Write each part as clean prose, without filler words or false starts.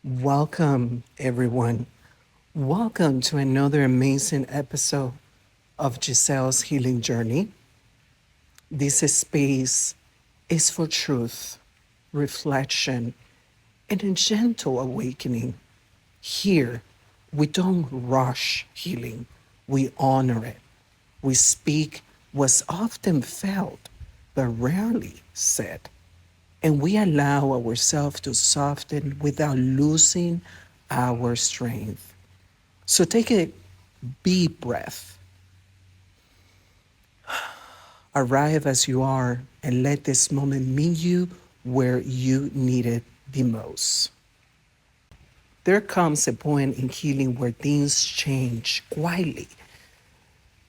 Welcome, everyone. Welcome to another amazing episode of Giselle's Healing Journey. This space is for truth, reflection, and a gentle awakening. Here, we don't rush healing, we honor it. We speak what's often felt, but rarely said. And we allow ourselves to soften without losing our strength. So take a deep breath, arrive as you are, and let this moment meet you where you need it the most. There comes a point in healing where things change quietly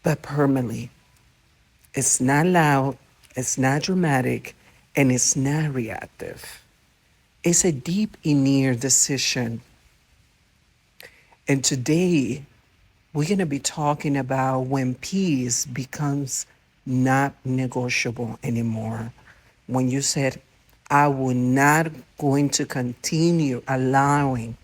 but permanently. It's not loud, it's not dramatic, and it's not reactive. It's a deep inner decision. And today, we're going to be talking about when peace becomes not negotiable anymore. When you said, I will not going to continue allowing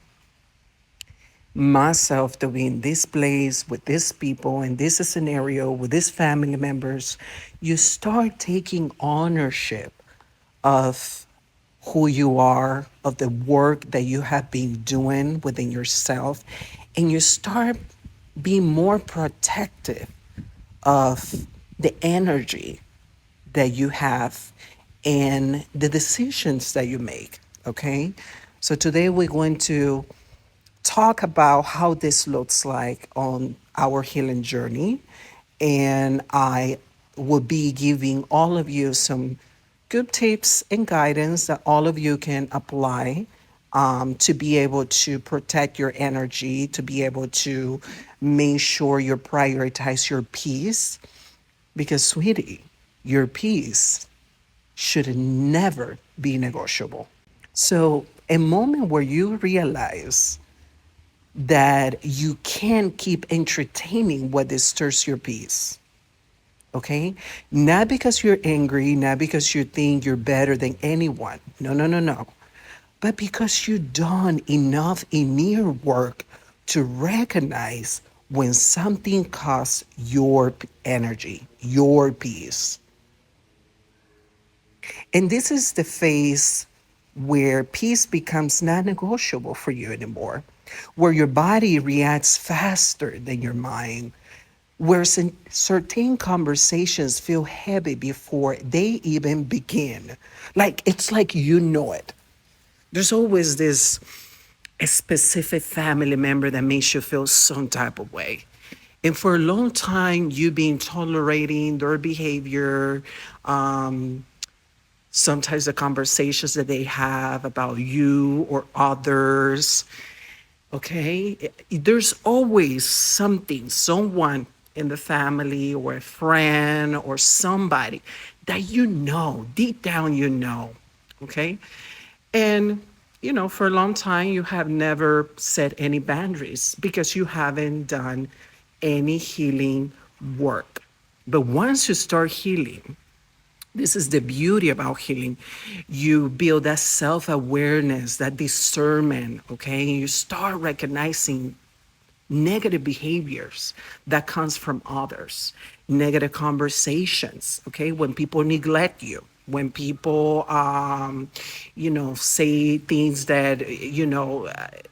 myself to be in this place with these people in this scenario with these family members, you start taking ownership of who you are, of the work that you have been doing within yourself, and you start being more protective of the energy that you have and the decisions that you make. Okay. So today we're going to talk about how this looks like on our healing journey. And I will be giving all of you some good tips and guidance that all of you can apply to be able to protect your energy, to be able to make sure you prioritize your peace. Because, sweetie, your peace should never be negotiable. So, a moment where you realize that you can't keep entertaining what disturbs your peace. Okay? Not because you're angry, not because you think you're better than anyone. No, no, no, no. But because you've done enough inner work to recognize when something costs your energy, your peace. And this is the phase where peace becomes non negotiable for you anymore, where your body reacts faster than your mind, where certain conversations feel heavy before they even begin. Like it's like you know it. There's always this a specific family member that makes you feel some type of way. And for a long time, you've been tolerating their behavior, sometimes the conversations that they have about you or others. Okay. There's always something, someone in the family or a friend or somebody that you know, deep down, you know. Okay. And, for a long time, you have never set any boundaries because you haven't done any healing work. But once you start healing, this is the beauty about healing. You build that self awareness, that discernment, okay? And you start recognizing negative behaviors that comes from others, negative conversations, okay? When people neglect you, when people, say things that,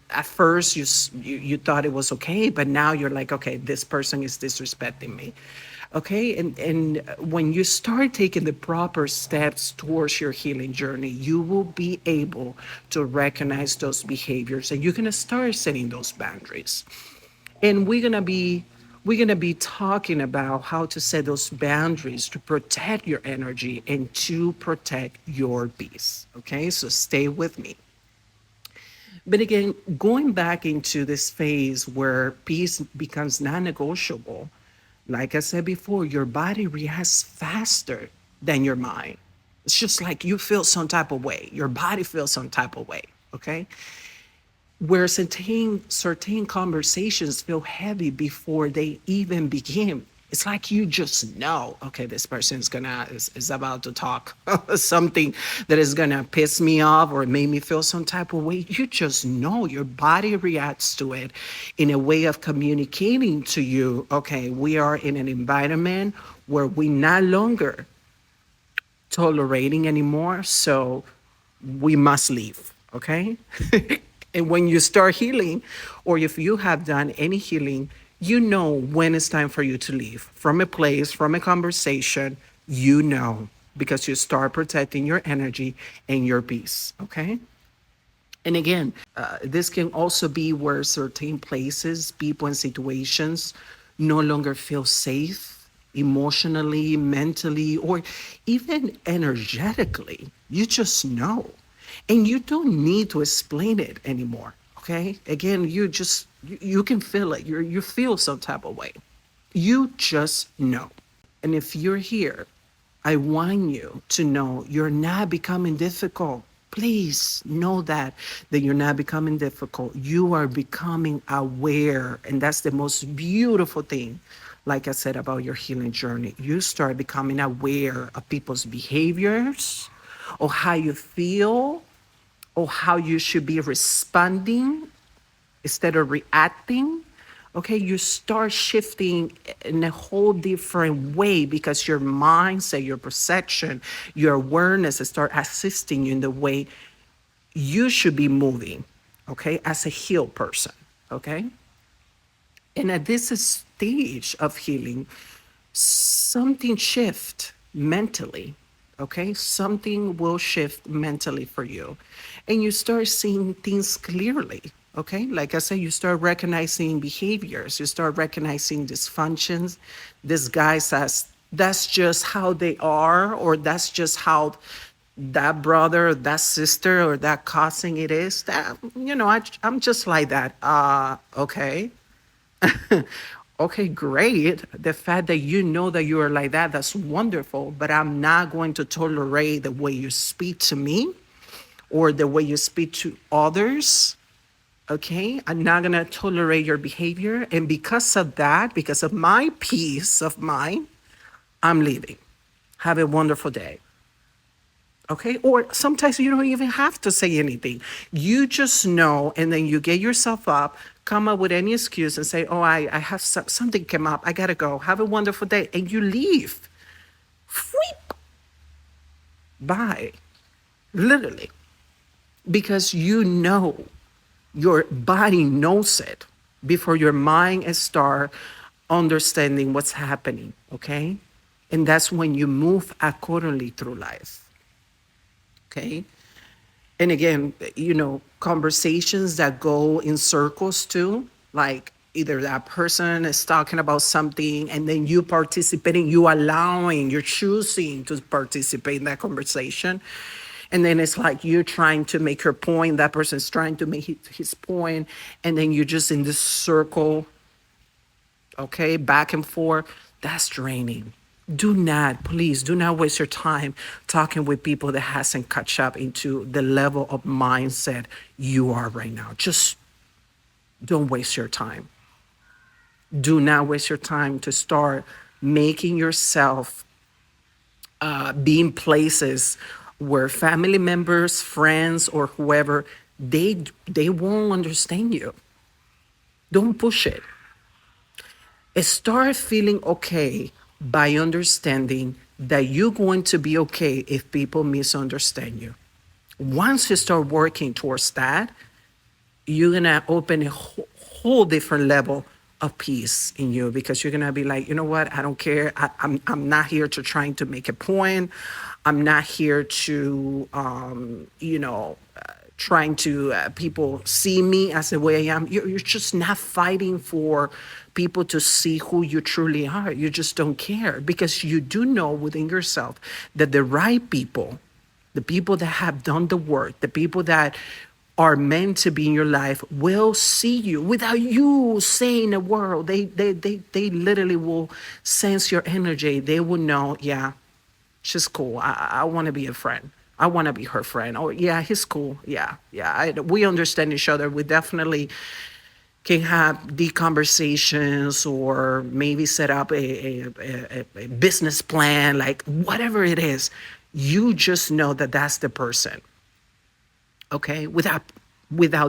at first you thought it was okay, but now you're like, okay, this person is disrespecting me. Okay. And when you start taking the proper steps towards your healing journey, you will be able to recognize those behaviors and you're going to start setting those boundaries. And we're going to be talking about how to set those boundaries to protect your energy and to protect your peace. Okay? So stay with me. But again, going back into this phase where peace becomes non-negotiable, like I said before, your body reacts faster than your mind. It's just like you feel some type of way. Your body feels some type of way. Okay. Where certain conversations feel heavy before they even begin. It's like you just know, okay, this person is about to talk something that is gonna piss me off or make me feel some type of way. You just know your body reacts to it in a way of communicating to you, okay, we are in an environment where we no longer tolerating anymore, so we must leave, okay? And when you start healing, or if you have done any healing, you know when it's time for you to leave from a place, from a conversation, you know, because you start protecting your energy and your peace, okay? And again, this can also be where certain places, people, and situations no longer feel safe emotionally, mentally, or even energetically. You just know. And you don't need to explain it anymore. Okay? Again, you can feel it. You feel some type of way. You just know. And if you're here, I want you to know you're not becoming difficult. Please know that you're not becoming difficult. You are becoming aware, and that's the most beautiful thing. Like I said about your healing journey, you start becoming aware of people's behaviors, or how you feel, or how you should be responding instead of reacting. Okay, you start shifting in a whole different way because your mindset, your perception, your awareness start assisting you in the way you should be moving, okay, as a healed person, okay? And at this stage of healing, something shift mentally, okay? Something will shift mentally for you. And you start seeing things clearly, okay? Like I said, you start recognizing behaviors, you start recognizing dysfunctions, disguised as that's just how they are, or that's just how that brother, or that sister, or that cousin it is. That, I'm just like that. Okay. Okay, great. The fact that you know that you are like that, that's wonderful. But I'm not going to tolerate the way you speak to me or the way you speak to others. Okay, I'm not going to tolerate your behavior. And because of that, because of my peace of mind, I'm leaving. Have a wonderful day. Okay, or sometimes you don't even have to say anything. You just know, and then you get yourself up, come up with any excuse and say, oh, I have something came up, I gotta go, have a wonderful day, and you leave. Freak. Bye. Literally. Because you know, your body knows it before your mind start understanding what's happening, okay? And that's when you move accordingly through life, okay? And again, conversations that go in circles too, like either that person is talking about something and then you participating, you're choosing to participate in that conversation. And then it's like you're trying to make your point, that person's trying to make his point, and then you're just in this circle, okay, back and forth. That's draining. Do not, please do not waste your time talking with people that hasn't catch up into the level of mindset you are right now. Just don't waste your time. Do not waste your time to start making yourself be in places where family members, friends, or whoever, they won't understand you. Don't push it. Start feeling okay by understanding that you're going to be okay if people misunderstand you. Once you start working towards that, you're gonna open a whole different level of peace in you, because you're gonna be like, you know what? I don't care. I'm not here to trying to make a point. I'm not here to trying to people see me as the way I am. You're just not fighting for people to see who you truly are. You just don't care, because you do know within yourself that the right people, the people that have done the work, the people that are meant to be in your life will see you without you saying a word. They literally will sense your energy. They will know, yeah, she's cool. I want to be a friend. I want to be her friend. Oh, yeah, he's cool. Yeah, yeah. We understand each other. We definitely can have deep conversations or maybe set up a business plan, like whatever it is, you just know that that's the person, okay? Without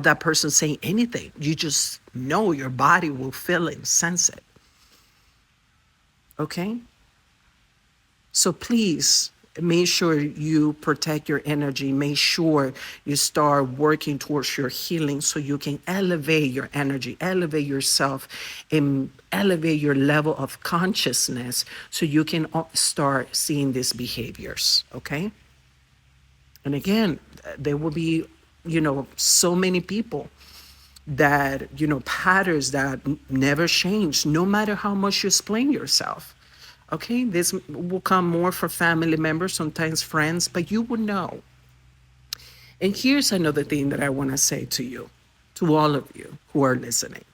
that person saying anything. You just know, your body will feel it, sense it, okay? So please make sure you protect your energy. Make sure you start working towards your healing so you can elevate your energy, elevate yourself, and elevate your level of consciousness so you can start seeing these behaviors, okay? And again, there will be, so many people that, patterns that never change, no matter how much you explain yourself. Okay, this will come more for family members, sometimes friends, but you will know. And here's another thing that I want to say to you, to all of you who are listening.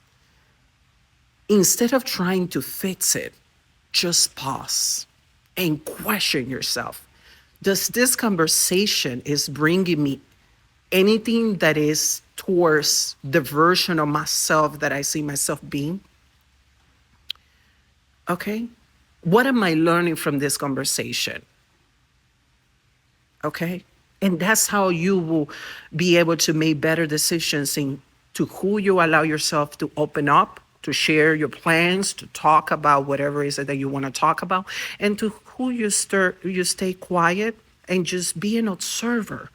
Instead of trying to fix it, just pause and question yourself. Does this conversation is bringing me anything that is towards the version of myself that I see myself being? Okay. What am I learning from this conversation? Okay. And that's how you will be able to make better decisions in to who you allow yourself to open up, to share your plans, to talk about whatever it is that you want to talk about, and to who you stay quiet and just be an observer.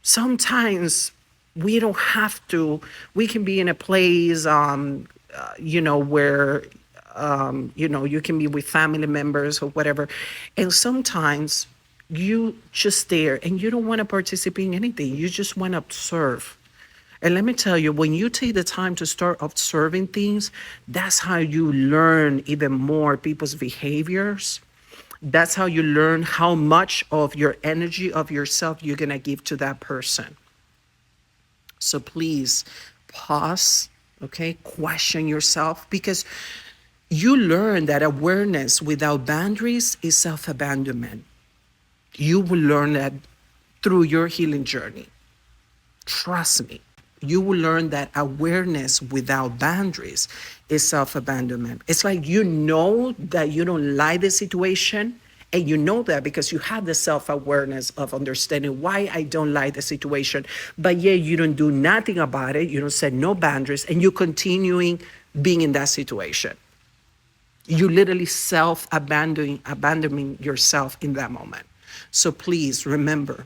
Sometimes we don't have to, we can be in a place, where, you can be with family members or whatever. And sometimes you just there and you don't want to participate in anything. You just want to observe. And let me tell you, when you take the time to start observing things, that's how you learn even more people's behaviors. That's how you learn how much of your energy, of yourself, you're going to give to that person. So please pause, okay? Question yourself, because you learn that awareness without boundaries is self-abandonment. You will learn that through your healing journey. Trust me. You will learn that awareness without boundaries is self-abandonment. It's like you know that you don't like the situation, and you know that because you have the self-awareness of understanding why I don't like the situation, but yet you don't do nothing about it. You don't set no boundaries, and you're continuing being in that situation. You literally abandoning yourself in that moment. So please remember,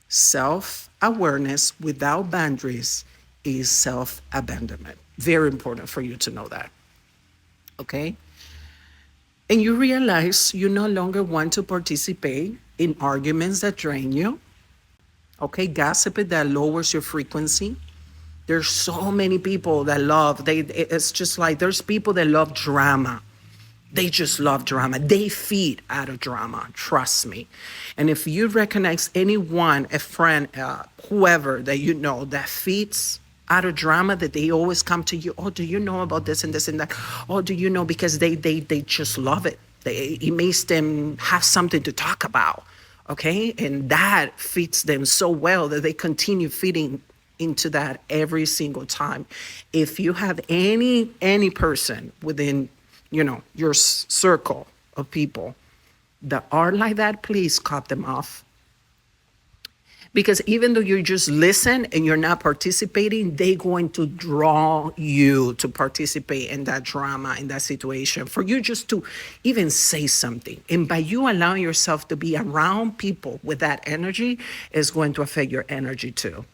self-awareness without boundaries is self-abandonment. Very important for you to know that. Okay? And you realize you no longer want to participate in arguments that drain you. Okay? Gossip that lowers your frequency. There's so many people that it's just like there's people that love drama. They just love drama. They feed out of drama, trust me. And if you recognize anyone, a friend, whoever that you know that feeds out of drama, that they always come to you, oh, do you know about this and this and that? Oh, do you know? Because they just love it. It makes them have something to talk about, okay? And that fits them so well that they continue feeding into that every single time. If you have any person within your circle of people that are like that, please cut them off. Because even though you just listen and you're not participating, they're going to draw you to participate in that drama, in that situation, for you just to even say something. And by you allowing yourself to be around people with that energy, is going to affect your energy too.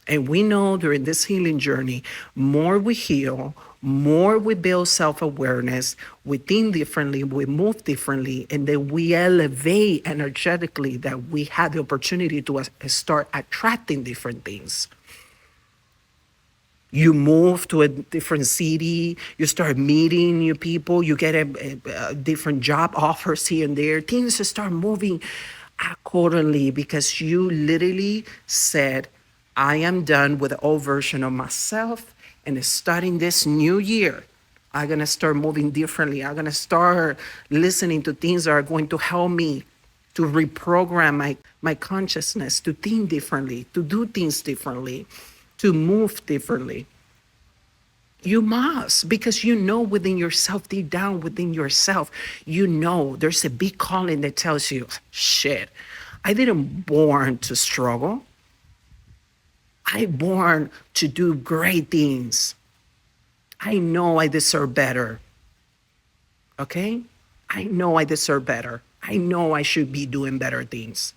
And we know during this healing journey, more we heal, more we build self-awareness, we think differently, we move differently, and then we elevate energetically, that we have the opportunity to start attracting different things. You move to a different city, you start meeting new people, you get a different job offers here and there. Things start moving accordingly because you literally said, I am done with the old version of myself, and starting this new year, I'm going to start moving differently. I'm going to start listening to things that are going to help me to reprogram my consciousness, to think differently, to do things differently, to move differently. You must, because you know within yourself, deep down within yourself, you know there's a big calling that tells you, shit, I didn't born to struggle. I born to do great things. I know I deserve better. Okay? I know I deserve better. I know I should be doing better things.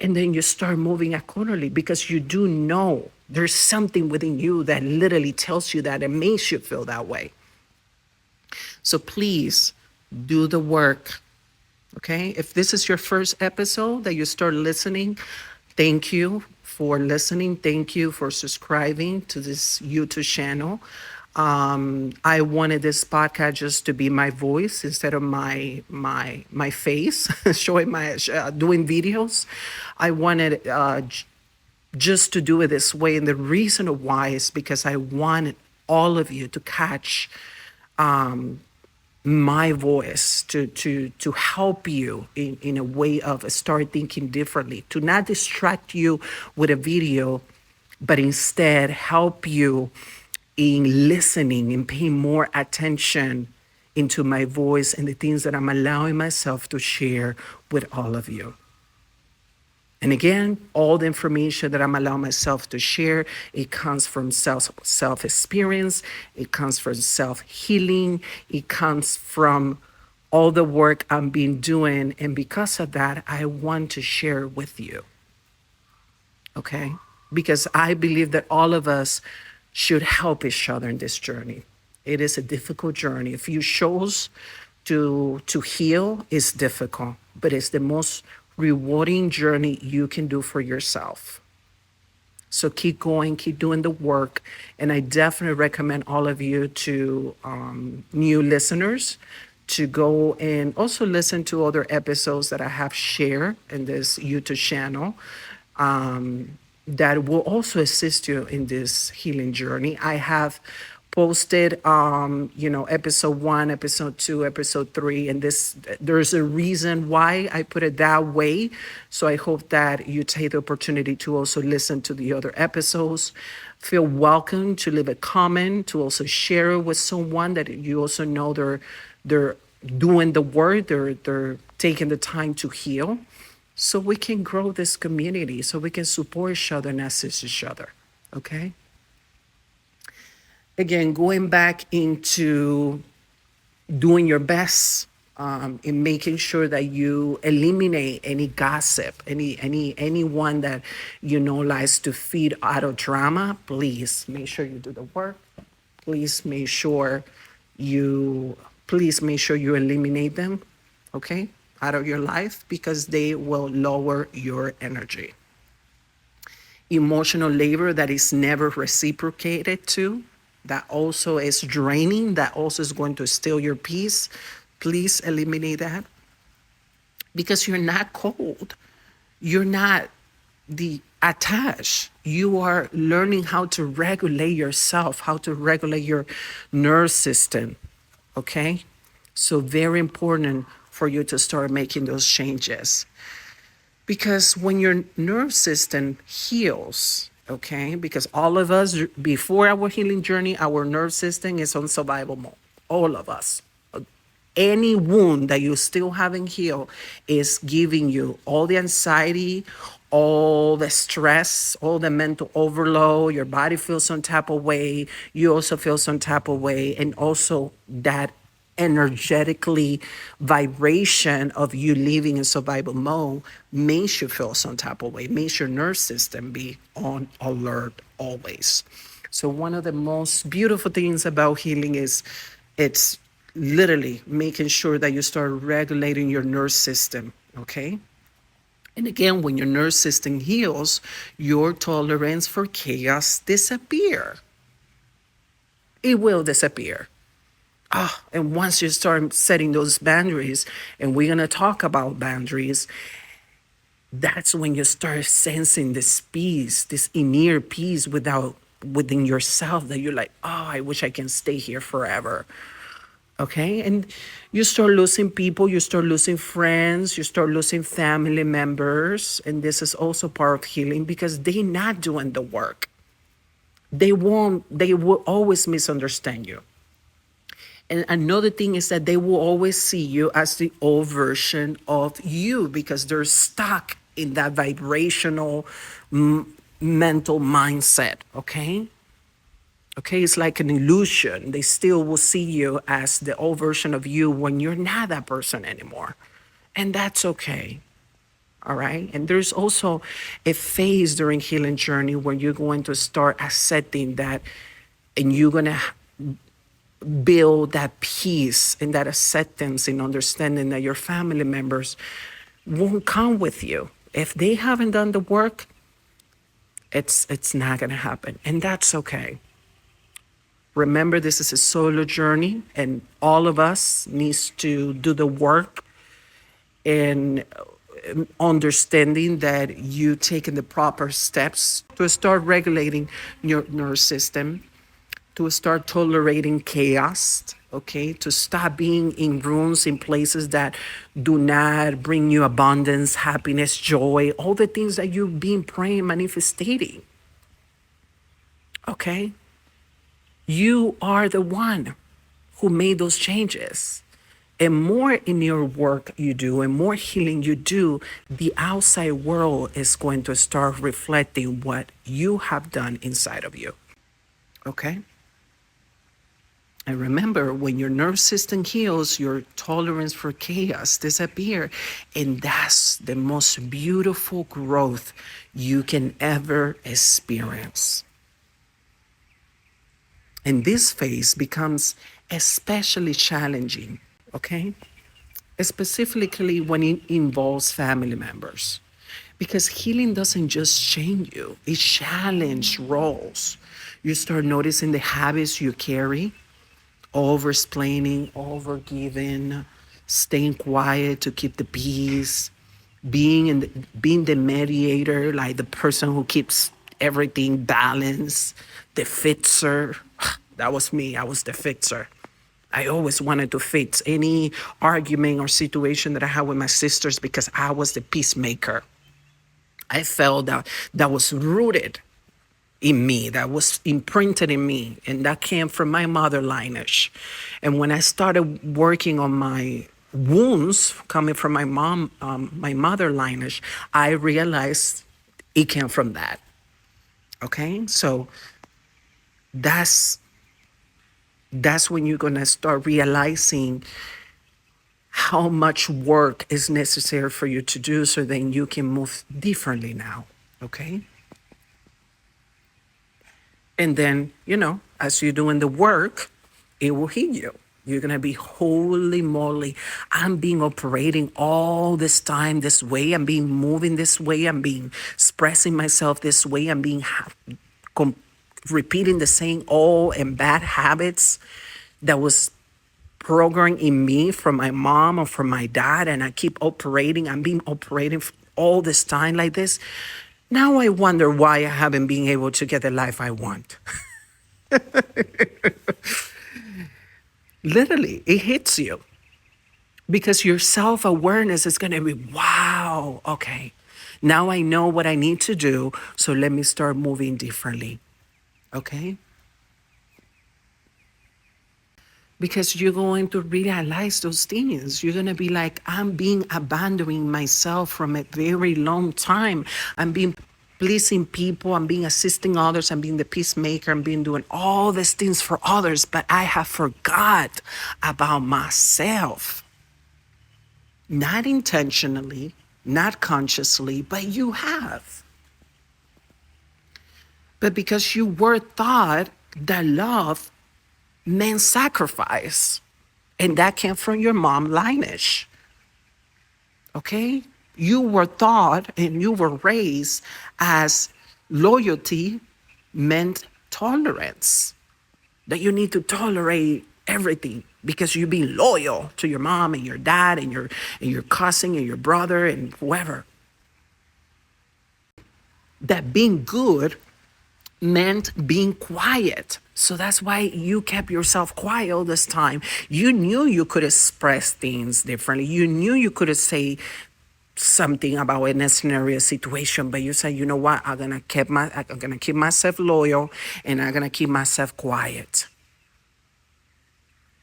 And then you start moving accordingly because you do know there's something within you that literally tells you that and makes you feel that way. So please do the work. Okay? If this is your first episode that you start listening, thank you for listening. Thank you for subscribing to this YouTube channel. I wanted this podcast just to be my voice instead of my face, showing my doing videos. I wanted just to do it this way, and the reason why is because I wanted all of you to catch my voice to help you in a way of start thinking differently, to not distract you with a video, but instead help you in listening and paying more attention into my voice and the things that I'm allowing myself to share with all of you. And again, all the information that I'm allowing myself to share, it comes from self experience, it comes from self healing, it comes from all the work I'm been doing, and because of that, I want to share with you. Okay? Because I believe that all of us should help each other in this journey. It is a difficult journey. If you chose to heal, it's difficult, but it's the most rewarding journey you can do for yourself. So keep going, keep doing the work. And I definitely recommend all of you to new listeners to go and also listen to other episodes that I have shared in this YouTube channel. That will also assist you in this healing journey. I have posted, episode 1, episode 2, episode 3, and there's a reason why I put it that way. So I hope that you take the opportunity to also listen to the other episodes. Feel welcome to leave a comment, to also share it with someone that you also know they're doing the work, they're taking the time to heal, so we can grow this community, so we can support each other and assist each other. Okay? Again, going back into doing your best in making sure that you eliminate any gossip, anyone that you know likes to feed out of drama. Please make sure you do the work. Please make sure you eliminate them, okay, out of your life, because they will lower your energy. Emotional labor that is never reciprocated to, that also is draining, that also is going to steal your peace. Please eliminate that, because you're not cold. You're not attached. You are learning how to regulate yourself, how to regulate your nerve system. Okay? So very important for you to start making those changes. Because when your nerve system heals, okay, because all of us, before our healing journey, our nerve system is on survival mode. All of us. Any wound that you still haven't healed is giving you all the anxiety, all the stress, all the mental overload. Your body feels some type of way. You also feel some type of way. And also that energetically vibration of you living in survival mode makes you feel some type of way, makes your nerve system be on alert always. So one of the most beautiful things about healing is it's literally making sure that you start regulating your nerve system, okay? And again, when your nerve system heals, your tolerance for chaos disappear. It will disappear. And once you start setting those boundaries, and we're going to talk about boundaries, that's when you start sensing this peace, this inner peace within yourself, that you're like, I wish I can stay here forever. Okay? And you start losing people, you start losing friends, you start losing family members. And this is also part of healing, because they're not doing the work. they will always misunderstand you. And another thing is that they will always see you as the old version of you because they're stuck in that vibrational mental mindset, okay? Okay, it's like an illusion. They still will see you as the old version of you when you're not that person anymore. And that's okay. All right. And there's also a phase during healing journey where you're going to start accepting that and you're going to build that peace and that acceptance and understanding that your family members won't come with you. If they haven't done the work, it's not going to happen. And that's okay. Remember, this is a solo journey, and all of us needs to do the work in understanding that you taking the proper steps to start regulating your nervous system, to start tolerating chaos, okay, to stop being in rooms, in places that do not bring you abundance, happiness, joy, all the things that you've been praying, manifesting, okay? You are the one who made those changes. And more in your work you do and more healing you do, the outside world is going to start reflecting what you have done inside of you. Okay? And remember, when your nervous system heals, your tolerance for chaos disappears. And that's the most beautiful growth you can ever experience. And this phase becomes especially challenging, okay? Specifically when it involves family members. Because healing doesn't just change you, it challenges roles. You start noticing the habits you carry, over-explaining, over-giving, staying quiet to keep the peace, being the mediator, like the person who keeps everything balanced, the fixer. That was me. I was the fixer. I always wanted to fix any argument or situation that I had with my sisters because I was the peacemaker. I felt that was rooted in me, that was imprinted in me, and that came from my mother lineage. And when I started working on my wounds coming from my mom, my mother lineage, I realized it came from that. Okay, so that's when you're gonna start realizing how much work is necessary for you to do so then you can move differently now. Okay. And then, as you're doing the work, it will heal you. You're going to be, holy moly, I'm being operating all this time this way. I'm being moving this way. I'm being expressing myself this way. I'm being repeating the same old and bad habits that was programmed in me from my mom or from my dad. And I keep operating. I'm being operating all this time like this. Now I wonder why I haven't been able to get the life I want. Literally, it hits you because your self-awareness is going to be, wow, okay, now I know what I need to do, so let me start moving differently, okay? Because you're going to realize those things. You're going to be like, I'm being abandoning myself from a very long time. I'm being pleasing people. I'm being assisting others. I'm being the peacemaker. I'm being doing all these things for others. But I have forgot about myself. Not intentionally, not consciously, but you have. But because you were taught that love meant sacrifice. And that came from your mom lineage. Okay? You were taught and you were raised as loyalty meant tolerance. That you need to tolerate everything because you're being loyal to your mom and your dad and your cousin and your brother and whoever. That being good meant being quiet. So that's why you kept yourself quiet all this time. You knew you could express things differently. You knew you could say something about in a scenario situation, but you say, you know what, I'm gonna keep myself loyal and I'm gonna keep myself quiet.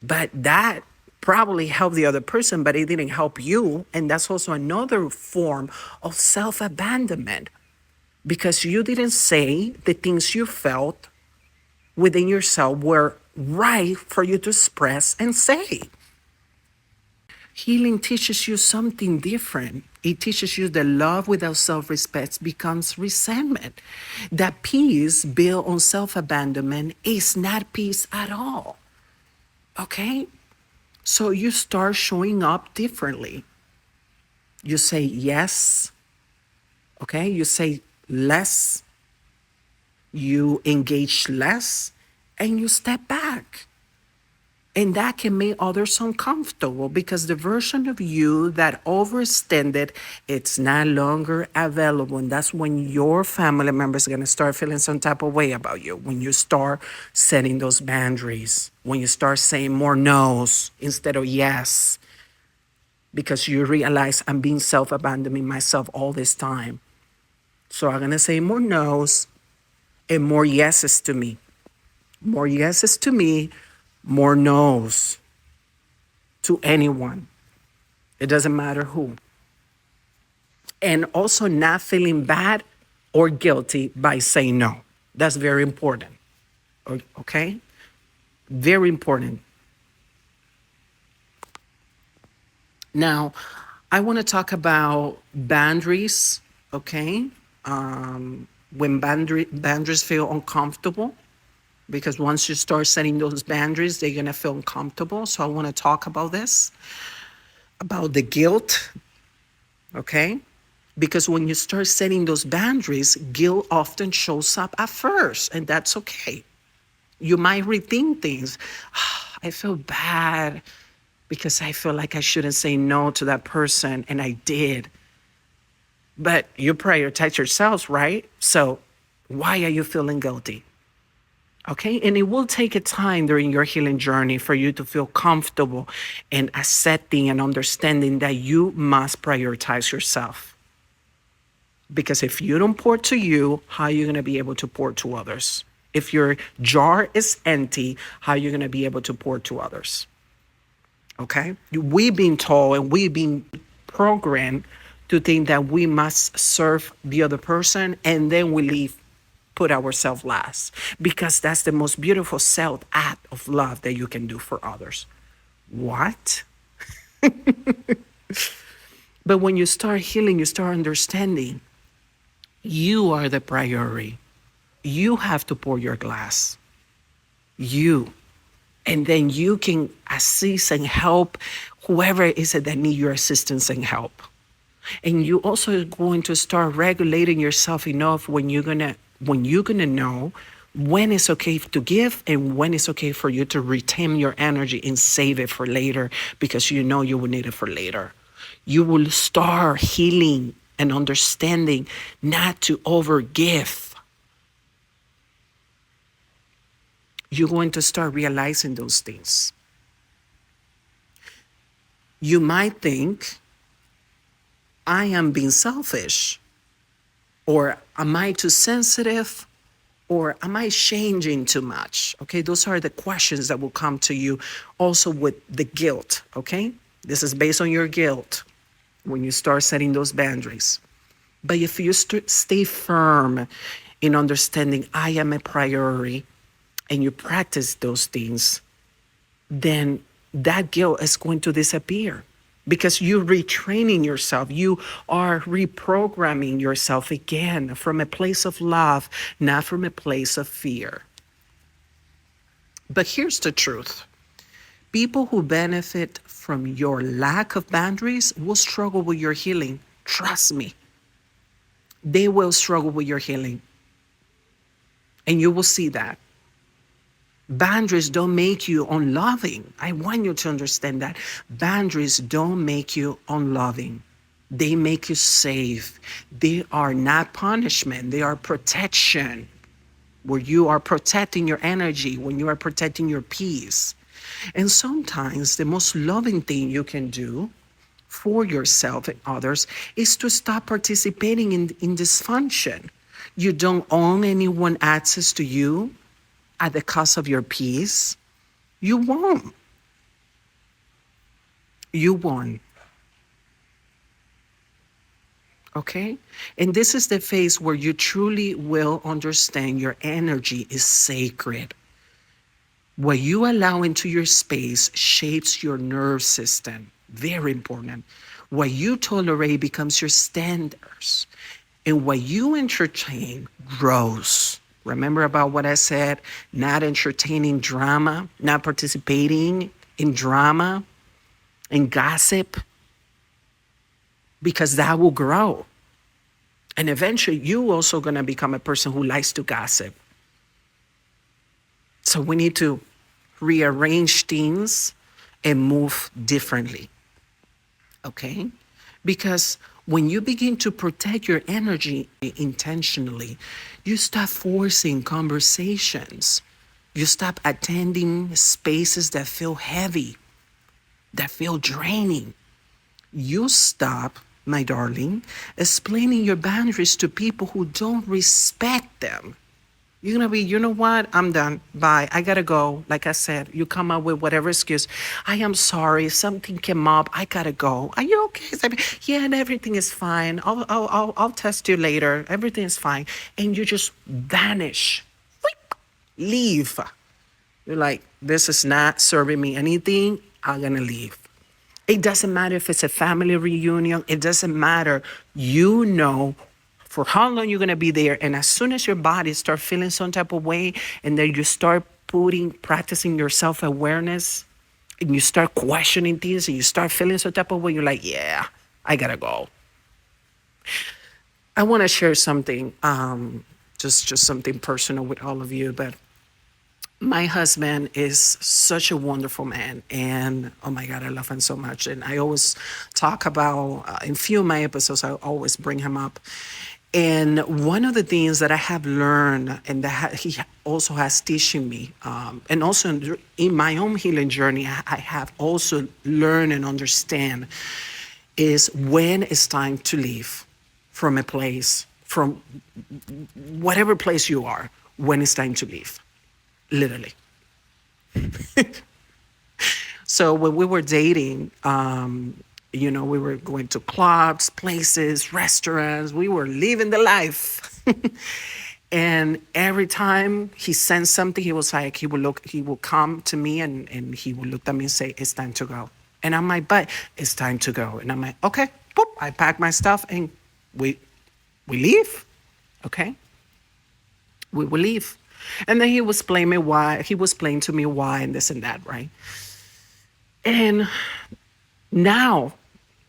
But that probably helped the other person, but it didn't help you. And that's also another form of self-abandonment, because you didn't say the things you felt within yourself were right for you to express and say. Healing teaches you something different. It teaches you that love without self respect becomes resentment. That peace built on self abandonment is not peace at all. Okay? So you start showing up differently. You say yes, okay? You say less, you engage less, and you step back. And that can make others uncomfortable, because the version of you that overextended, it's no longer available. And that's when your family members are going to start feeling some type of way about you. When you start setting those boundaries, when you start saying more no's instead of yes, because you realize I'm being self-abandoning myself all this time. So I'm going to say more no's and more yeses to me. More yeses to me, more no's to anyone. It doesn't matter who. And also not feeling bad or guilty by saying no. That's very important. Okay? Very important. Now, I want to talk about boundaries, okay? When boundaries feel uncomfortable, because once you start setting those boundaries, they're going to feel uncomfortable. So I want to talk about this, about the guilt, okay? Because when you start setting those boundaries, guilt often shows up at first, and that's okay. You might rethink things. I feel bad because I feel like I shouldn't say no to that person, and I did. But you prioritize yourselves, right? So why are you feeling guilty? Okay, and it will take a time during your healing journey for you to feel comfortable and accepting and understanding that you must prioritize yourself. Because if you don't pour to you, how are you going to be able to pour to others? If your jar is empty, how are you going to be able to pour to others? Okay? We've been told and we've been programmed to think that we must serve the other person and then we leave, put ourselves last. Because that's the most beautiful self act of love that you can do for others. What? But when you start healing, you start understanding you are the priority. You have to pour your glass. You. And then you can assist and help whoever it is that need your assistance and help. And you also are going to start regulating yourself enough when you're gonna know when it's okay to give and when it's okay for you to retain your energy and save it for later, because you know you will need it for later. You will start healing and understanding not to overgive. You're going to start realizing those things. You might think, I am being selfish, or am I too sensitive, or am I changing too much? Okay, those are the questions that will come to you also with the guilt, okay? This is based on your guilt when you start setting those boundaries. But if you stay firm in understanding I am a priority and you practice those things, then that guilt is going to disappear, because you're retraining yourself. You are reprogramming yourself again from a place of love, not from a place of fear. But here's the truth. People who benefit from your lack of boundaries will struggle with your healing. Trust me. They will struggle with your healing. And you will see that. Boundaries don't make you unloving. I want you to understand that. Boundaries don't make you unloving. They make you safe. They are not punishment. They are protection, where you are protecting your energy, when you are protecting your peace. And sometimes the most loving thing you can do for yourself and others is to stop participating in dysfunction. You don't own anyone access to you at the cost of your peace. You won't. You won't. Okay? And this is the phase where you truly will understand your energy is sacred. What you allow into your space shapes your nerve system. Very important. What you tolerate becomes your standards. And what you entertain grows. Remember about what I said? Not entertaining drama, not participating in drama and gossip, because that will grow. And eventually, you also going to become a person who likes to gossip. So we need to rearrange things and move differently. Okay? Because when you begin to protect your energy intentionally, you stop forcing conversations. You stop attending spaces that feel heavy, that feel draining. You stop, my darling, explaining your boundaries to people who don't respect them. You're gonna be, you know what? I'm done. Bye. I gotta go. Like I said, you come up with whatever excuse. I am sorry. Something came up. I gotta go. Are you okay? Yeah, and everything is fine. I'll test you later. Everything is fine. And you just vanish. Leave. You're like, this is not serving me anything. I'm gonna leave. It doesn't matter if it's a family reunion. It doesn't matter. You know for how long you're going to be there. And as soon as your body start feeling some type of way, and then you start practicing your self-awareness, and you start questioning things, and you start feeling some type of way, you're like, yeah, I got to go. I want to share something, just something personal with all of you, but my husband is such a wonderful man, and oh my God, I love him so much. And I always talk about, in few of my episodes, I always bring him up. And one of the things that I have learned, and that he also has teaching me, and also in my own healing journey, I have also learned and understand, is when it's time to leave from a place, from whatever place you are, when it's time to leave, literally. So when we were dating, we were going to clubs, places, restaurants. We were living the life. And every time he sensed something, he was like, he will come to me and he will look at me and say, it's time to go. And I'm like, but it's time to go. And I'm like, okay, boop. I pack my stuff and we leave. Okay. We will leave. And then he was explaining to me why and this and that, right? And now,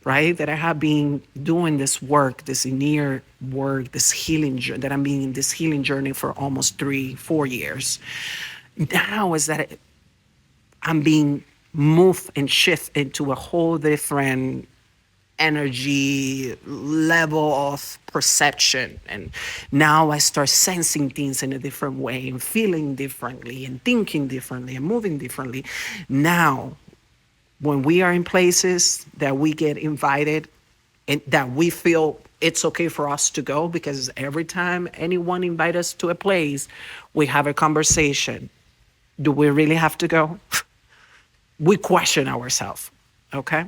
right, that I have been doing this work, this inner work, this healing, that I'm being in this healing journey for almost 3-4 years. Now is that I'm being moved and shifted into a whole different energy level of perception. And now I start sensing things in a different way and feeling differently and thinking differently and moving differently. Now, when we are in places that we get invited and that we feel it's okay for us to go, because every time anyone invites us to a place, we have a conversation. Do we really have to go? We question ourselves, okay?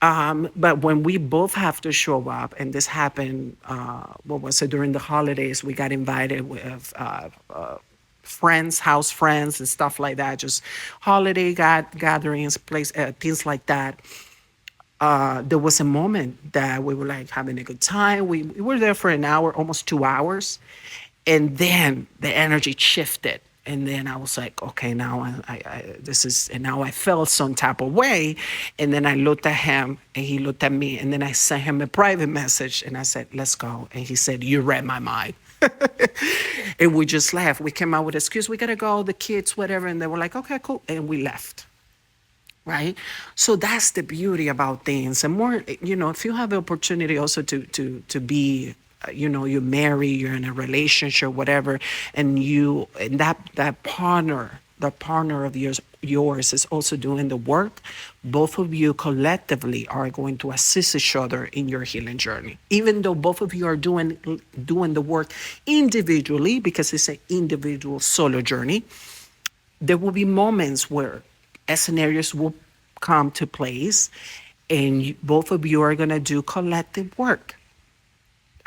But when we both have to show up, and this happened, during the holidays, we got invited with friends, house friends and stuff like that, just holiday gatherings, things like that. There was a moment that we were like having a good time. We were there for an hour, almost 2 hours. And then the energy shifted. And then I was like, okay, now and now I felt some type of way. And then I looked at him and he looked at me, and then I sent him a private message and I said, let's go. And he said, you read my mind. And we just left. We came out with excuse, we gotta go, the kids, whatever. And they were like, okay, cool. And we left. Right? So that's the beauty about things. And more, if you have the opportunity also to be, you marry, you're in a relationship, whatever, and that partner the partner of yours is also doing the work, both of you collectively are going to assist each other in your healing journey. Even though both of you are doing the work individually, because it's an individual solo journey, there will be moments where scenarios will come to place, and both of you are going to do collective work.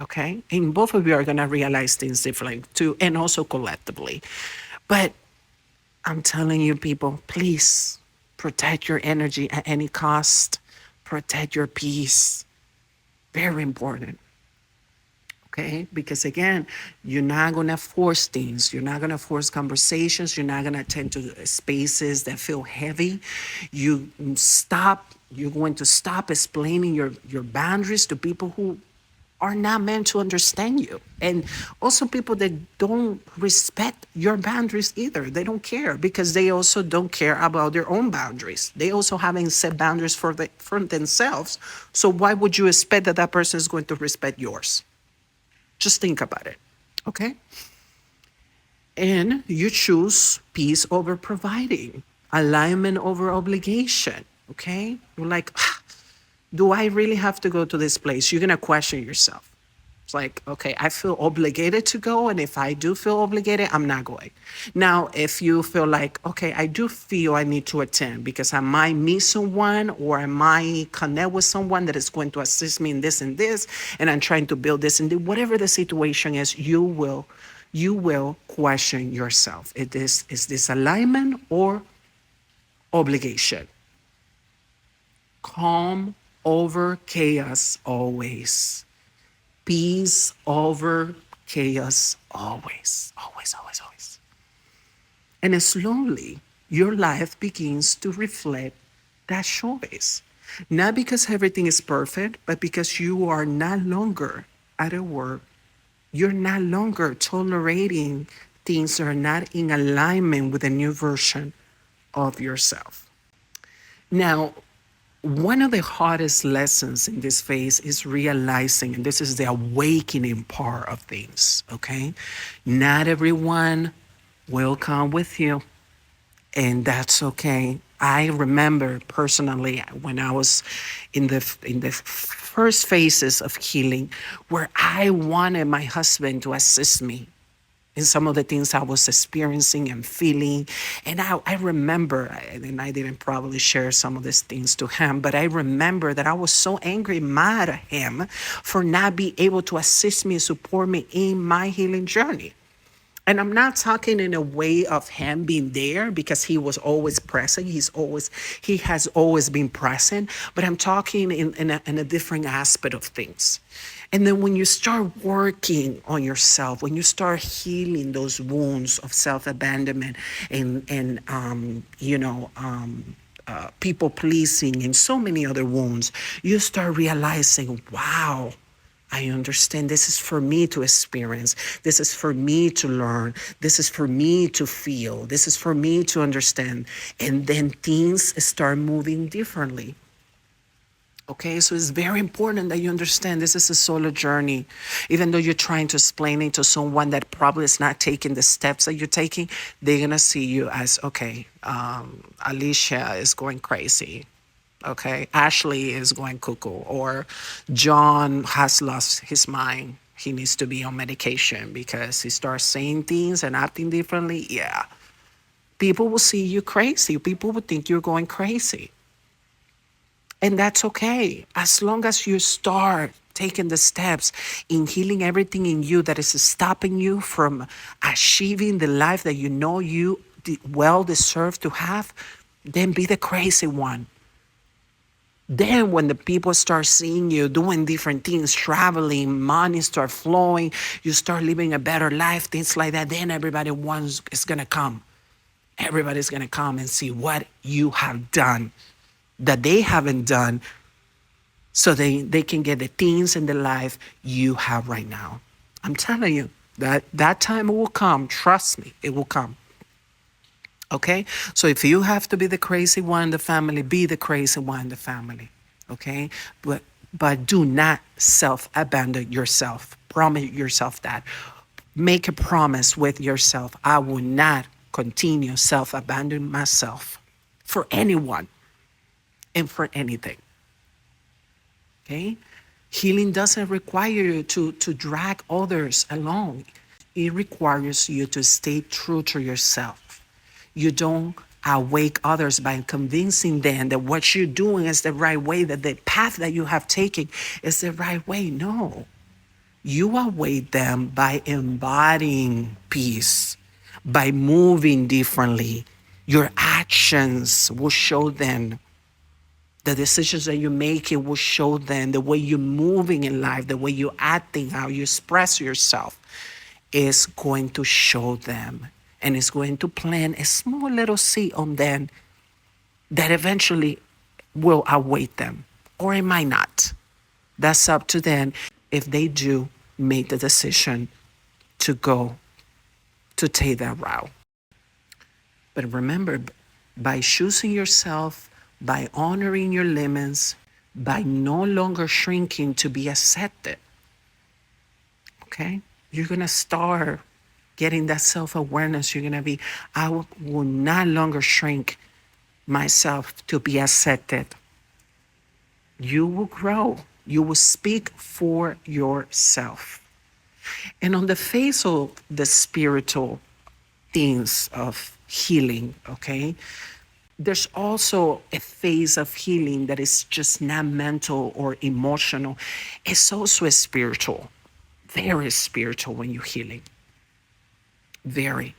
Okay, and both of you are going to realize things differently too, and also collectively. But I'm telling you, people, please protect your energy at any cost. Protect your peace. Very important. Okay? Because again, you're not going to force things. You're not going to force conversations. You're not going to attend to spaces that feel heavy. You're going to stop explaining your boundaries to people who are not meant to understand you. And also people that don't respect your boundaries either. They don't care because they also don't care about their own boundaries. They also haven't set boundaries for themselves. So why would you expect that that person is going to respect yours? Just think about it. Okay? And you choose peace over providing, alignment over obligation. Okay? You're like, do I really have to go to this place? You're going to question yourself. It's like, okay, I feel obligated to go. And if I do feel obligated, I'm not going. Now, if you feel like, okay, I do feel I need to attend because I might meet someone or I might connect with someone that is going to assist me in this and this, and I'm trying to build this and whatever the situation is, you will question yourself. Is this alignment or obligation? Calm over chaos always. Peace over chaos always. Always, always, always. And slowly, your life begins to reflect that choice. Not because everything is perfect, but because you are no longer at a work. You're no longer tolerating things that are not in alignment with a new version of yourself. Now, one of the hardest lessons in this phase is realizing, and this is the awakening part of things, okay? Not everyone will come with you, and that's okay. I remember personally when I was in the first phases of healing, where I wanted my husband to assist me in some of the things I was experiencing and feeling. And I remember, and I didn't probably share some of these things to him, but I remember that I was so angry, mad at him for not being able to assist me and support me in my healing journey. And I'm not talking in a way of him being there because he was always present. He has always been present, but I'm talking in a different aspect of things. And then when you start working on yourself, when you start healing those wounds of self-abandonment and people pleasing and so many other wounds, you start realizing, wow, I understand this is for me to experience. This is for me to learn. This is for me to feel. This is for me to understand. And then things start moving differently. Okay, so it's very important that you understand this is a solo journey. Even though you're trying to explain it to someone that probably is not taking the steps that you're taking, they're going to see you as, okay, Alicia is going crazy. Okay, Ashley is going cuckoo, or John has lost his mind. He needs to be on medication because he starts saying things and acting differently. Yeah, people will see you crazy. People will think you're going crazy. And that's okay. As long as you start taking the steps in healing everything in you that is stopping you from achieving the life that you know you well deserve to have, then be the crazy one. Then when the people start seeing you doing different things, traveling, money start flowing, you start living a better life, things like that, then everybody is going to come. Everybody's going to come and see what you have done that they haven't done, so they can get the things in the life you have right now. I'm telling you, that time will come. Trust me, it will come. Okay? So if you have to be the crazy one in the family, be the crazy one in the family. Okay? But do not self-abandon yourself. Promise yourself that. Make a promise with yourself. I will not continue self-abandon myself for anyone and for anything. Okay? Healing doesn't require you to drag others along. It requires you to stay true to yourself. You don't awake others by convincing them that what you're doing is the right way, that the path that you have taken is the right way. No. You await them by embodying peace, by moving differently. Your actions will show them. The decisions that you're making will show them. The way you're moving in life, the way you're acting, how you express yourself is going to show them. And it's going to plant a small little seed on them that eventually will await them. Or it might not. That's up to them if they do make the decision to go to take that route. But remember, by choosing yourself, by honoring your limits, by no longer shrinking to be accepted, okay? You're gonna start getting that self-awareness. You're gonna be, I will not longer shrink myself to be accepted. You will grow. You will speak for yourself. And on the face of the spiritual things of healing, okay, there's also a phase of healing that is just not mental or emotional. It's also a spiritual, very spiritual when you're healing. Very.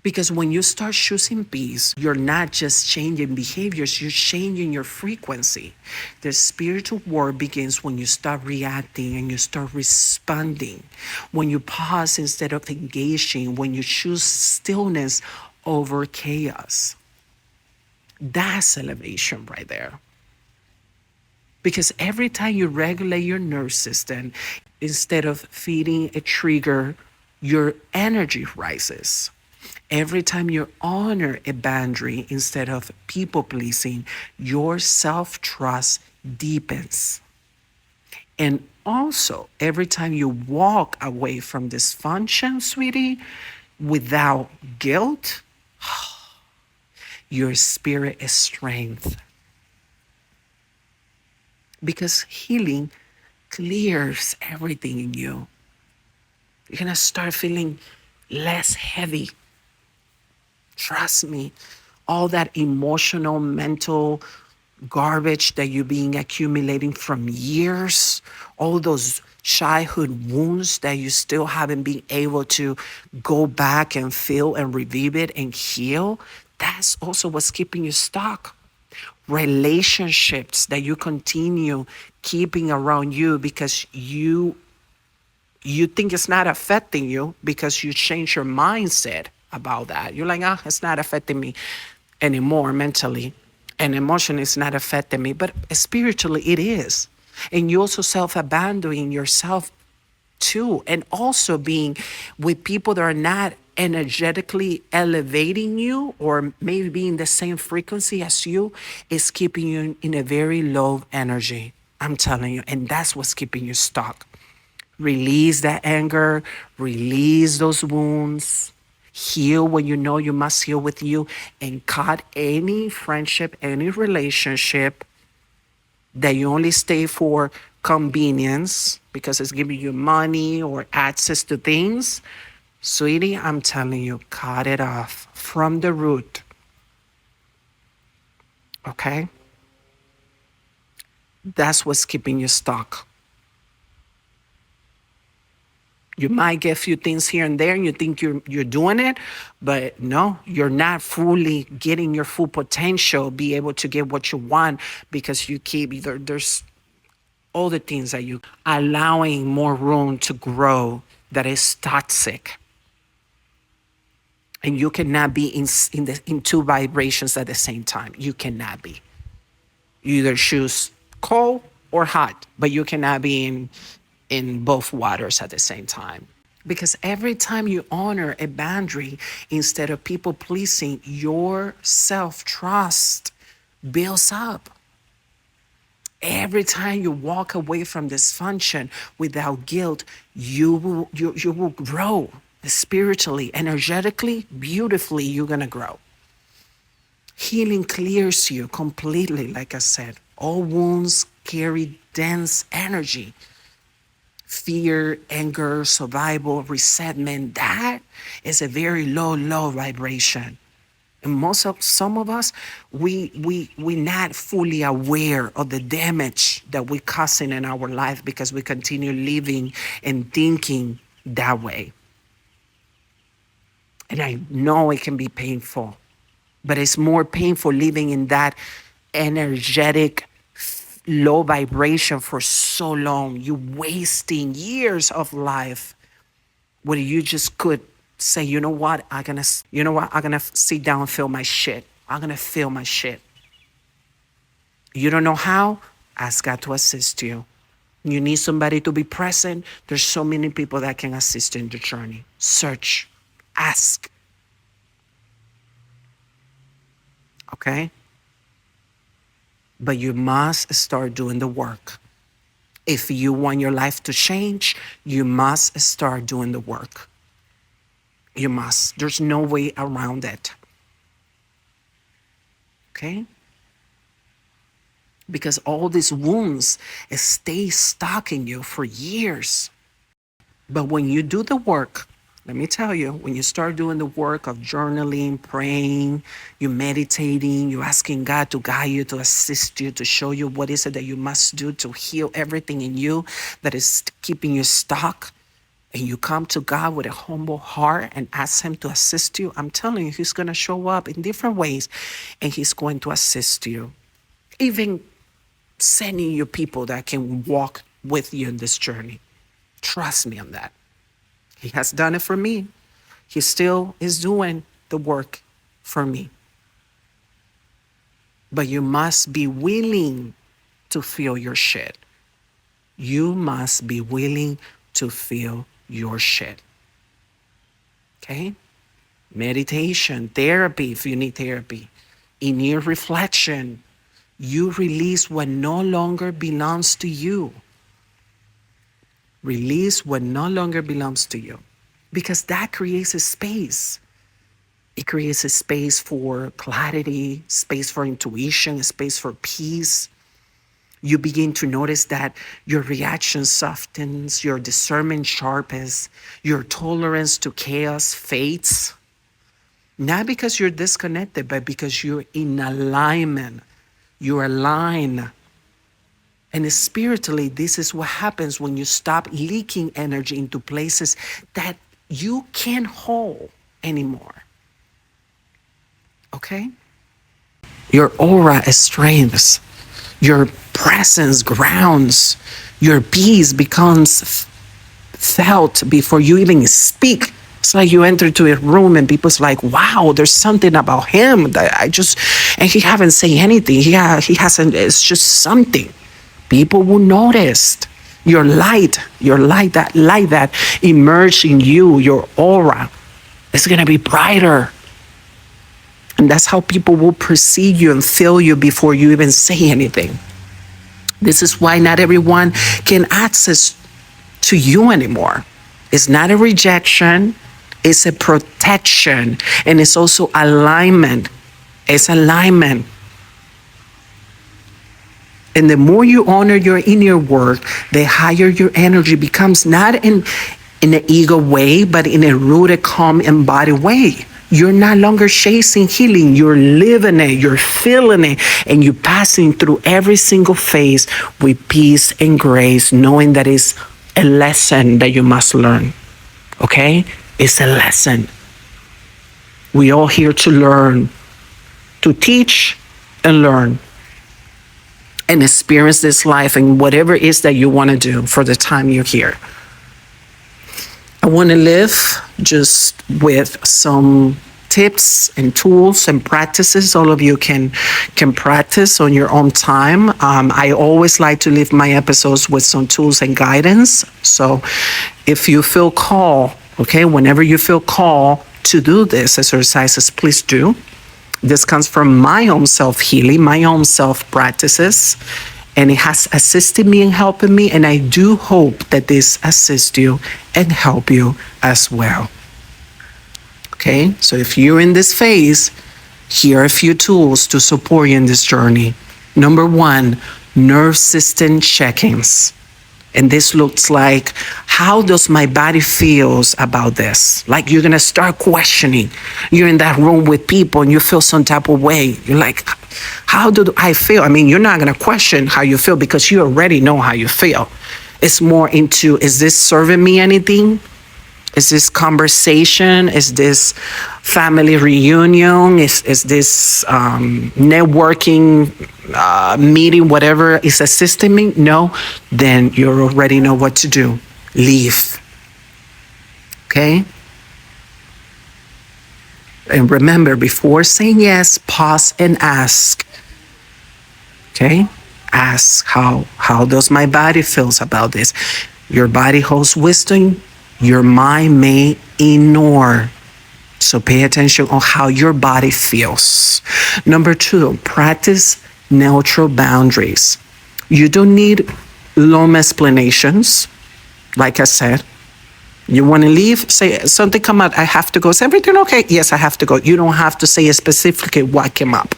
Because when you start choosing peace, you're not just changing behaviors, you're changing your frequency. The spiritual work begins when you start reacting and you start responding. When you pause instead of engaging, when you choose stillness over chaos. That's elevation right there. Because every time you regulate your nervous system, instead of feeding a trigger, your energy rises. Every time you honor a boundary instead of people pleasing, your self trust deepens. And also, every time you walk away from dysfunction, sweetie, without guilt, your spirit is strength. Because healing clears everything in you. You're gonna start feeling less heavy. Trust me, all that emotional, mental garbage that you've been accumulating from years, all those childhood wounds that you still haven't been able to go back and feel and revive it and heal, that's also what's keeping you stuck. Relationships that you continue keeping around you because you think it's not affecting you because you change your mindset about that. You're like, it's not affecting me anymore mentally. And emotionally, it's not affecting me. But spiritually, it is. And you also self-abandoning yourself too. And also being with people that are not energetically elevating you or maybe being the same frequency as you is keeping you in a very low energy. I'm telling you. And that's what's keeping you stuck. Release that anger, release those wounds, heal what you know you must heal with you, and cut any friendship, any relationship that you only stay for convenience because it's giving you money or access to things. Sweetie, I'm telling you, cut it off from the root. Okay? That's what's keeping you stuck. You might get a few things here and there and you think you're doing it, but no, you're not fully getting your full potential, be able to get what you want because you keep either there's all the things that you allowing more room to grow that is toxic. And you cannot be in two vibrations at the same time. You cannot be. You either choose cold or hot, but you cannot be in both waters at the same time. Because every time you honor a boundary instead of people pleasing, your self-trust builds up. Every time you walk away from dysfunction without guilt, you will grow. spiritually, energetically, beautifully, you're going to grow. Healing clears you completely, like I said. All wounds carry dense energy. Fear, anger, survival, resentment, that is a very low vibration. And some of us, we not fully aware of the damage that we're causing in our life because we continue living and thinking that way. And I know it can be painful, but it's more painful living in that energetic low vibration for so long. You wasting years of life where you just could say, I'm gonna sit down and feel my shit. I'm gonna feel my shit. You don't know how? Ask God to assist you. You need somebody to be present. There's so many people that can assist you in the journey. Search, ask. Okay? But you must start doing the work. If you want your life to change, you must start doing the work. You must. There's no way around it. Okay? Because all these wounds stay stuck in you for years. But when you do the work, let me tell you, when you start doing the work of journaling, praying, you meditating, you asking God to guide you, to assist you, to show you what is it that you must do to heal everything in you that is keeping you stuck, and you come to God with a humble heart and ask Him to assist you, I'm telling you, He's going to show up in different ways and He's going to assist you. Even sending you people that can walk with you in this journey. Trust me on that. He has done it for me. He still is doing the work for me. But you must be willing to feel your shit. You must be willing to feel your shit. Okay? Meditation, therapy, if you need therapy. In your reflection, you release what no longer belongs to you. Release what no longer belongs to you. Because that creates a space. It creates a space for clarity, space for intuition, a space for peace. You begin to notice that your reaction softens, your discernment sharpens, your tolerance to chaos fades. Not because you're disconnected, but because you're in alignment. You're aligned. And spiritually, this is what happens when you stop leaking energy into places that you can't hold anymore. Okay? Your aura strengthens. Your presence grounds. Your peace becomes felt before you even speak. It's like you enter to a room and people's like, wow, there's something about him that and he haven't said anything. He hasn't, it's just something. People will notice your light, that light that emerged in you, your aura. It's going to be brighter. And that's how people will perceive you and feel you before you even say anything. This is why not everyone can access to you anymore. It's not a rejection, it's a protection, and it's also alignment. It's alignment. And the more you honor your inner work, the higher your energy becomes, not in an ego way, but in a rooted, calm, embodied way. You're no longer chasing healing. You're living it. You're feeling it. And you're passing through every single phase with peace and grace, knowing that it's a lesson that you must learn. Okay? It's a lesson. We're all here to learn, to teach and learn, and experience this life and whatever it is that you want to do for the time you're here. I want to live just with some tips and tools and practices all of you can practice on your own time. I always like to leave my episodes with some tools and guidance. So if you feel called, okay, whenever you feel called to do this exercises, please do. This comes from my own self-healing, my own self-practices, and it has assisted me in helping me, and I do hope that this assists you and help you as well. Okay, so if you're in this phase, here are a few tools to support you in this journey. Number one, nerve system check-ins. And this looks like, how does my body feels about this? Like you're gonna start questioning. You're in that room with people and you feel some type of way. You're like, how do I feel? I mean, you're not gonna question how you feel because you already know how you feel. It's more into, is this serving me anything? Is this conversation? Is this family reunion? Is this networking meeting, whatever is assisting me? No, then you already know what to do. Leave. Okay? And remember, before saying yes, pause and ask. Okay? Ask, how does my body feels about this? Your body holds wisdom. Your mind may ignore. So pay attention on how your body feels. Number two, practice neutral boundaries. You don't need long explanations. Like I said, you want to leave, say something come up, I have to go. Is everything okay? Yes, I have to go. You don't have to say specifically what came up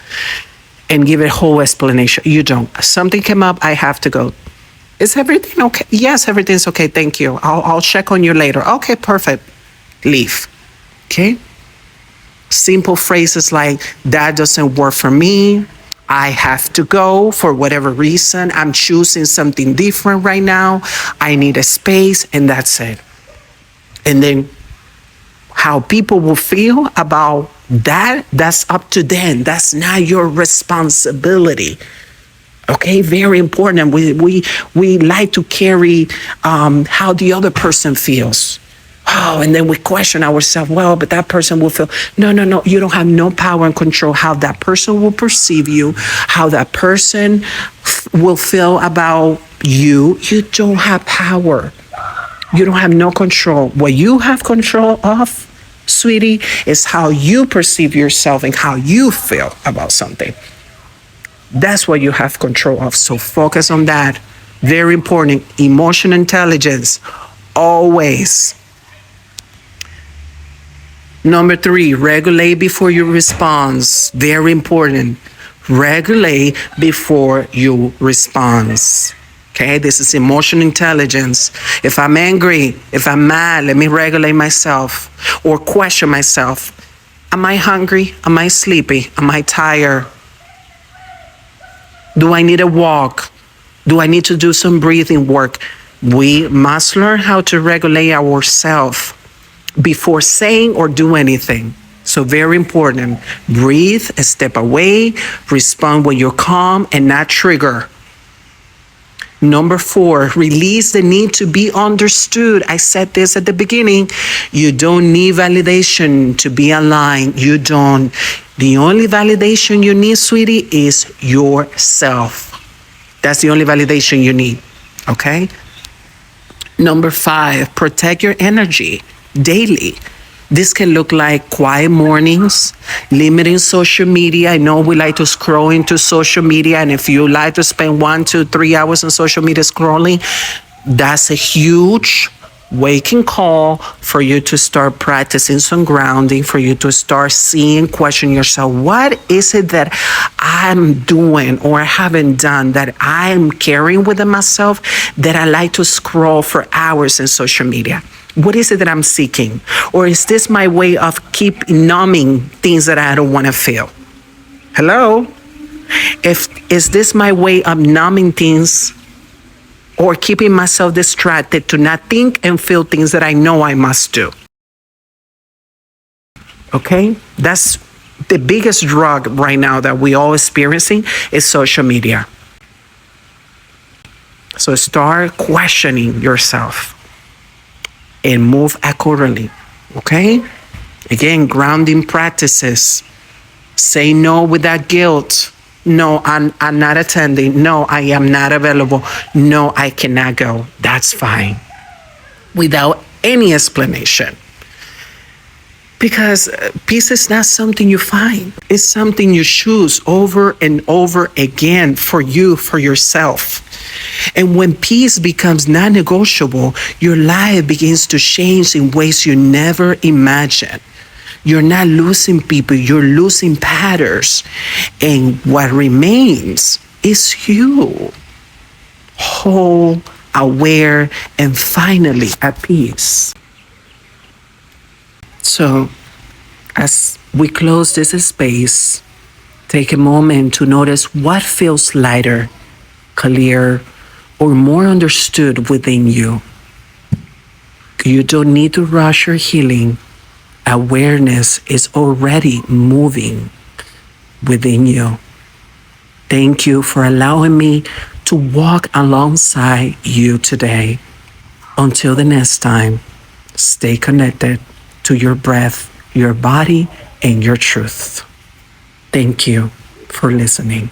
and give a whole explanation. You don't. Something came up, I have to go. Is everything okay? Yes, everything's okay. Thank you. I'll check on you later. Okay, perfect. Leave. Okay? Simple phrases like, that doesn't work for me. I have to go for whatever reason. I'm choosing something different right now. I need a space, and that's it. And then how people will feel about that, that's up to them. That's not your responsibility. Okay, very important. We like to carry how the other person feels. Oh, and then we question ourselves. Well, but that person will feel. No. You don't have no power and control how that person will perceive you, how that person will feel about you. You don't have power. You don't have no control. What you have control of, sweetie, is how you perceive yourself and how you feel about something. That's what you have control of. So focus on that. Very important. Emotional intelligence, always. Number three, regulate before you respond. Very important. Regulate before you respond. Okay, this is emotional intelligence. If I'm angry, if I'm mad, let me regulate myself or question myself. Am I hungry? Am I sleepy? Am I tired? Do I need a walk? Do I need to do some breathing work? We must learn how to regulate ourselves before saying or do anything. So very important. Breathe, step away, respond when you're calm and not trigger. Number four, release the need to be understood. I said this at the beginning. You don't need validation to be aligned. You don't. The only validation you need, sweetie, is yourself. That's the only validation you need. Okay? Number five, protect your energy daily. This can look like quiet mornings, limiting social media. I know we like to scroll into social media, and if you like to spend 1 to 3 hours on social media scrolling, that's a huge waking call for you to start practicing some grounding, for you to start seeing, question yourself, what is it that I'm doing or haven't done that I'm carrying within myself that I like to scroll for hours in social media? What is it that I'm seeking? Or is this my way of keep numbing things that I don't want to feel? Hello? Is this my way of numbing things or keeping myself distracted to not think and feel things that I know I must do? Okay? That's the biggest drug right now that we all experiencing is social media. So start questioning yourself and move accordingly, okay? Again, grounding practices. Say no without guilt. No, I'm not attending. No, I am not available. No, I cannot go. That's fine. Without any explanation. Because peace is not something you find. It's something you choose over and over again for you, for yourself. And when peace becomes non-negotiable, your life begins to change in ways you never imagined. You're not losing people, you're losing patterns. And what remains is you, whole, aware, and finally at peace. So, as we close this space, take a moment to notice what feels lighter, clear, or more understood within you. You don't need to rush your healing. Awareness is already moving within you. Thank you for allowing me to walk alongside you today. Until the next time, stay connected to your breath, your body, and your truth. Thank you for listening.